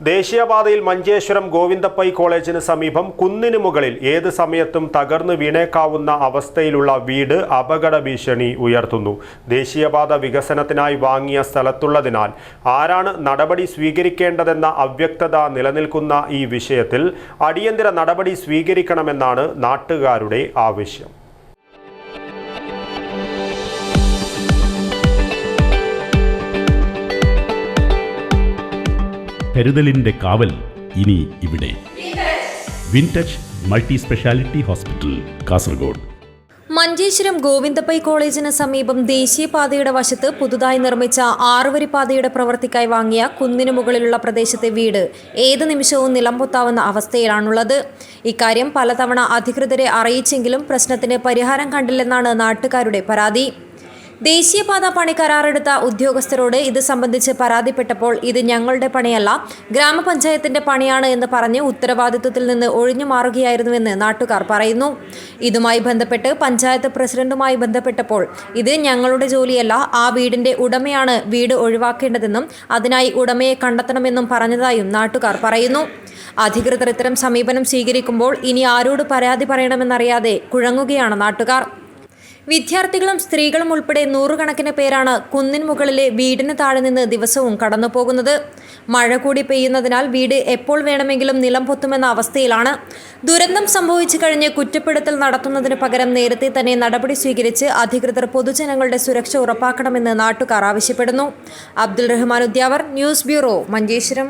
ദേശീയപാതയിൽ മഞ്ചേശ്വരം ഗോവിന്ദപ്പൈ കോളേജിന് സമീപം കുന്നിന് മുകളിൽ ഏത് സമയത്തും തകർന്നു വീണേക്കാവുന്ന അവസ്ഥയിലുള്ള വീട് അപകട ഭീഷണി ഉയർത്തുന്നു. ദേശീയപാത വികസനത്തിനായി വാങ്ങിയ സ്ഥലത്തുള്ളതിനാൽ ആരാണ് നടപടി സ്വീകരിക്കേണ്ടതെന്ന അവ്യക്തത നിലനിൽക്കുന്ന ഈ വിഷയത്തിൽ അടിയന്തര നടപടി സ്വീകരിക്കണമെന്നാണ് നാട്ടുകാരുടെ ആവശ്യം. കരുതലിന്റെ കാവൽ ഇനി ഇവിടെ. വിൻടച്ച് multi speciality hospital, Kasaragod. Manjeshwaram Govindapai കോളേജിന് സമീപം ദേശീയപാതയുടെ വശത്ത് പുതുതായി നിർമ്മിച്ച 6 വരിപ്പാതയുടെ പ്രവൃത്തിക്കായി വാങ്ങിയ കുന്നിനു മുകളിലുള്ള പ്രദേശത്തെ വീട് ഏത് നിമിഷവും നിലംപൊത്താവുന്ന അവസ്ഥയിലാണുള്ളത്. ഇക്കാര്യം പലതവണ അധികൃതരെ അറിയിച്ചെങ്കിലും പ്രശ്നത്തിന് പരിഹാരം കണ്ടില്ലെന്നാണ് നാട്ടുകാരുടെ പരാതി. ദേശീയപാത പണി കരാറെടുത്ത ഉദ്യോഗസ്ഥരോട് ഇത് സംബന്ധിച്ച് പരാതിപ്പെട്ടപ്പോൾ ഇത് ഞങ്ങളുടെ പണിയല്ല, ഗ്രാമപഞ്ചായത്തിന്റെ പണിയാണ് എന്ന് പറഞ്ഞ് ഉത്തരവാദിത്വത്തിൽ നിന്ന് ഒഴിഞ്ഞു മാറുകയായിരുന്നുവെന്ന് നാട്ടുകാർ പറയുന്നു. ഇതുമായി ബന്ധപ്പെട്ട് പഞ്ചായത്ത് പ്രസിഡന്റുമായി ബന്ധപ്പെട്ടപ്പോൾ ഇത് ഞങ്ങളുടെ ജോലിയല്ല, ആ വീടിന്റെ ഉടമയാണ് വീട് ഒഴിവാക്കേണ്ടതെന്നും അതിനായി ഉടമയെ കണ്ടെത്തണമെന്നും പറഞ്ഞതായും നാട്ടുകാർ പറയുന്നു. അധികൃതർ ഇത്തരം സമീപനം സ്വീകരിക്കുമ്പോൾ ഇനി ആരോട് പരാതി പറയണമെന്നറിയാതെ കുഴങ്ങുകയാണ് നാട്ടുകാർ. വിദ്യാർത്ഥികളും സ്ത്രീകളും ഉൾപ്പെടെ 100 കണക്കിന് പേരാണ് കുന്നിൻ മുകളിലെ വീടിന് താഴെ നിന്ന് ദിവസവും കടന്നു പോകുന്നത്. മഴ കൂടി പെയ്യുന്നതിനാൽ വീട് എപ്പോൾ വേണമെങ്കിലും നിലം പൊത്തുമെന്ന അവസ്ഥയിലാണ്. ദുരന്തം സംഭവിച്ചു കഴിഞ്ഞ് കുറ്റപ്പെടുത്തൽ നടത്തുന്നതിന് പകരം നേരത്തെ തന്നെ നടപടി സ്വീകരിച്ച് അധികൃതർ പൊതുജനങ്ങളുടെ സുരക്ഷ ഉറപ്പാക്കണമെന്ന് നാട്ടുകാർ ആവശ്യപ്പെടുന്നു. Abdul Rahman Udyavar, news bureau, Manjeshwaram.